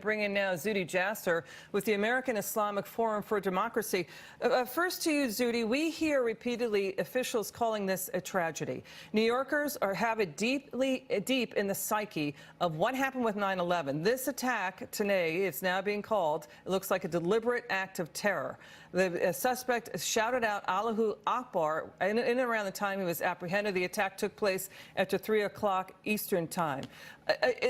Bring in now Zuhdi Jasser with the American Islamic Forum for Democracy. First to you, Zuhdi, we hear repeatedly officials calling this a tragedy. New Yorkers have it deep in the psyche of what happened with 9/11. This attack today, it's now being called, it looks like a deliberate act of terror. The suspect shouted out Allahu Akbar in and around the time he was apprehended. The attack took place after 3 o'clock Eastern time.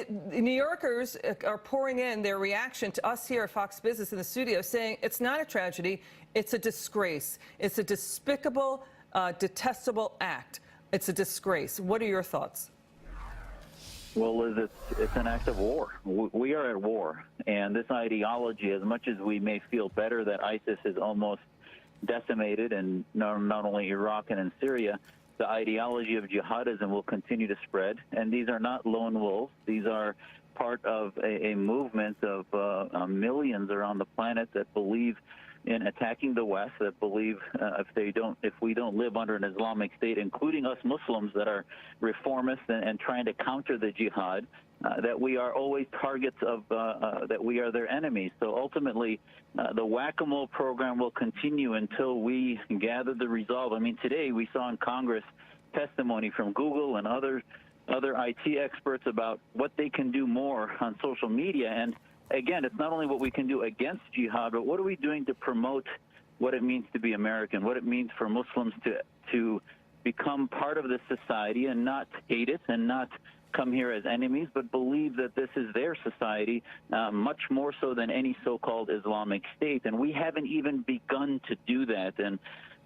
New Yorkers are pouring in their reaction to us here at Fox Business in the studio, saying it's not a tragedy, it's a disgrace. It's a despicable, detestable act. It's a disgrace. What are your thoughts? Well, Liz, it's an act of war. We are at war. And this ideology, as much as we may feel better that ISIS is almost decimated, and not only Iraq and in Syria, the ideology of jihadism will continue to spread. And these are not lone wolves. These are part of a movement of millions around the planet that believe in attacking the West, that believe if we don't live under an Islamic State, including us Muslims that are reformists and trying to counter the jihad, that we are always targets of, that we are their enemies. So ultimately, the whack-a-mole program will continue until we gather the resolve. I mean, today we saw in Congress testimony from Google and other IT experts about what they can do more on social media. And again, it's not only what we can do against jihad, but what are we doing to promote what it means to be American, what it means for Muslims to become part of this society and not hate it and not come here as enemies, but believe that this is their society, much more so than any so-called Islamic State. And we haven't even begun to do that. And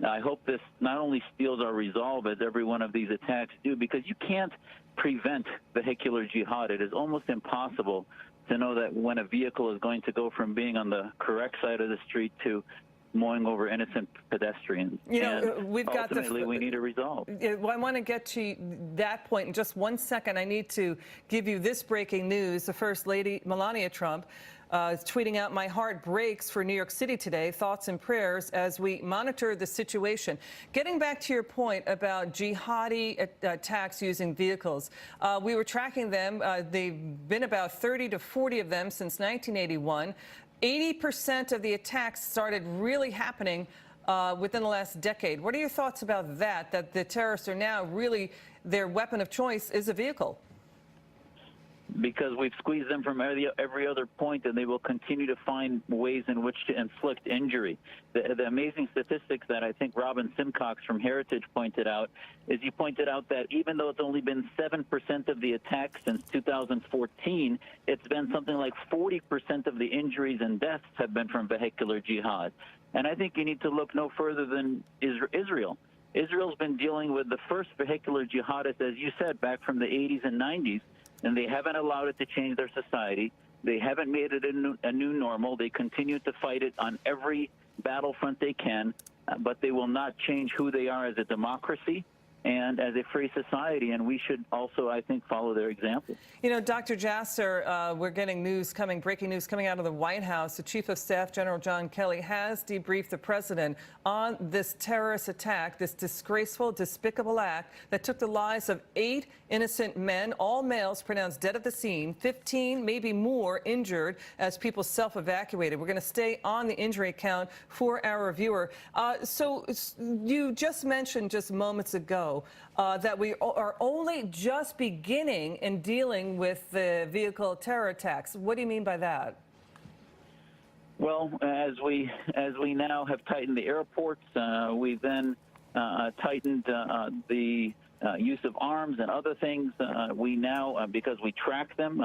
I hope this not only steals our resolve, as every one of these attacks do, because you can't prevent vehicular jihad. It is almost impossible to know that when a vehicle is going to go from being on the correct side of the street to mowing over innocent pedestrians. You know, we've got ultimately, we need a resolve. Well, I want to get to that point in just 1 second. I need to give you this breaking news. The First Lady, Melania Trump, is tweeting out, "My heart breaks for New York City today. Thoughts and prayers as we monitor the situation." Getting back to your point about jihadi attacks using vehicles, we were tracking them. They've been about 30 to 40 of them since 1981. 80% of the attacks started really happening within the last decade. What are your thoughts about that the terrorists are now really, their weapon of choice is a vehicle? Because we've squeezed them from every other point, and they will continue to find ways in which to inflict injury. The amazing statistics that I think Robin Simcox from Heritage pointed out is he pointed out that even though it's only been 7% of the attacks since 2014, it's been something like 40% of the injuries and deaths have been from vehicular jihad. And I think you need to look no further than Israel. Israel's been dealing with the first vehicular jihadists, as you said, back from the 80s and 90s. And they haven't allowed it to change their society. They haven't made it a new normal. They continue to fight it on every battlefront they can, but they will not change who they are as a democracy and as a free society, and we should also, I think, follow their example. You know, Dr. Jasser, we're getting breaking news coming out of the White House. The Chief of Staff, General John Kelly, has debriefed the president on this terrorist attack, this disgraceful, despicable act that took the lives of 8 innocent men, all males, pronounced dead at the scene, 15, maybe more, injured as people self-evacuated. We're going to stay on the injury count for our viewer. So you just mentioned just moments ago that we are only just beginning in dealing with the vehicle terror attacks. What do you mean by that? Well, as we now have tightened the airports, we then tightened the use of arms and other things. We now, because we track them,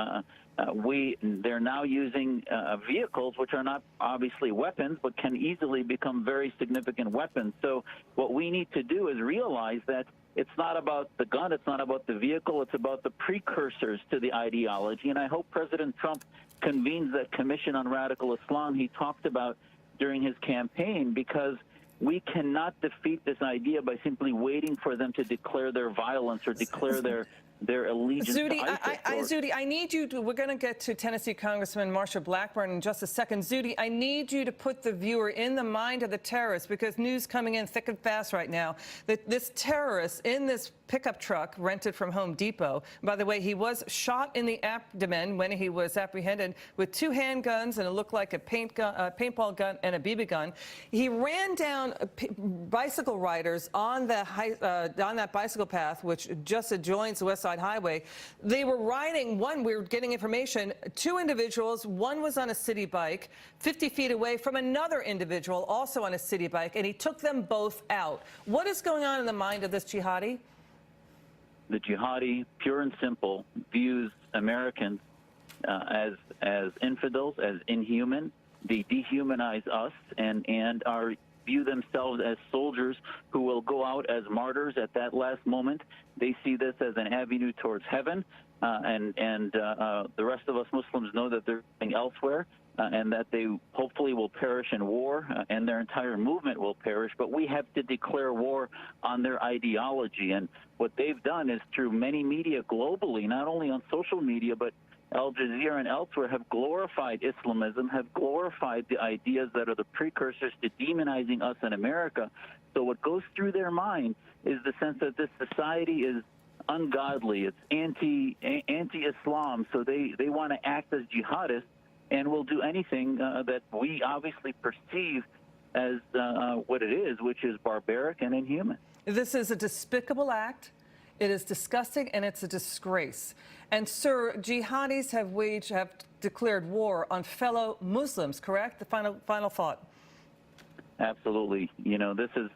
they're now using vehicles which are not obviously weapons, but can easily become very significant weapons. So what we need to do is realize that it's not about the gun, it's not about the vehicle, it's about the precursors to the ideology. And I hope President Trump convenes that Commission on Radical Islam he talked about during his campaign, because We cannot defeat this idea by simply waiting for them to declare their violence or declare their allegiance Zudi, to ISIS. Zudi, I need you to, we're going to get to Tennessee Congressman Marsha Blackburn in just a second. Zudi, I need you to put the viewer in the mind of the terrorist, because news coming in thick and fast right now that this terrorist in this pickup truck rented from Home Depot, by the way, he was shot in the abdomen when he was apprehended with 2 handguns, and it looked like a paintball gun and a BB gun. He ran down bicycle riders on that bicycle path, which just adjoins the West Side Highway. They were riding, we were getting information, 2 individuals. One was on a city bike 50 feet away from another individual also on a city bike, and he took them both out. What is going on in the mind of this jihadi? The jihadi, pure and simple, views Americans as infidels, as inhuman. They dehumanize us and view themselves as soldiers who will go out as martyrs at that last moment. They see this as an avenue towards heaven, and the rest of us Muslims know that they're going elsewhere, and that they hopefully will perish in war, and their entire movement will perish. But we have to declare war on their ideology. And what they've done is, through many media globally, not only on social media, but Al Jazeera and elsewhere, have glorified Islamism, have glorified the ideas that are the precursors to demonizing us in America. So what goes through their mind is the sense that this society is ungodly, it's anti-Islam, so they want to act as jihadists and will do anything that we obviously perceive as what it is, which is barbaric and inhuman. This is a despicable act. It is disgusting, and it's a disgrace. And, sir, jihadis have declared war on fellow Muslims, correct? The final thought. Absolutely. You know, this is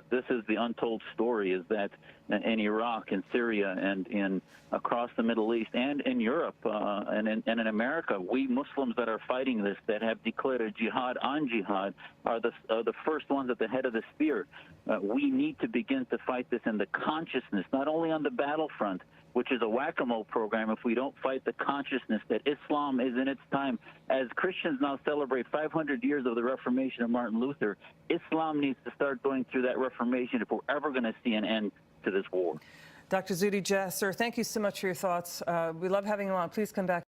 the untold story, is that in Iraq and Syria and across the Middle East and in Europe and in America, we Muslims that are fighting this, that have declared a jihad on jihad, are the first ones at the head of the spear. We need to begin to fight this in the consciousness, not only on the battlefront, which is a whack-a-mole program, if we don't fight the consciousness that Islam is in its time. As Christians now celebrate 500 years of the Reformation of Martin Luther, Islam needs to start going through that Reformation if we're ever going to see an end to this war. Dr. Zuhdi Jasser, thank you so much for your thoughts. We love having you on. Please come back.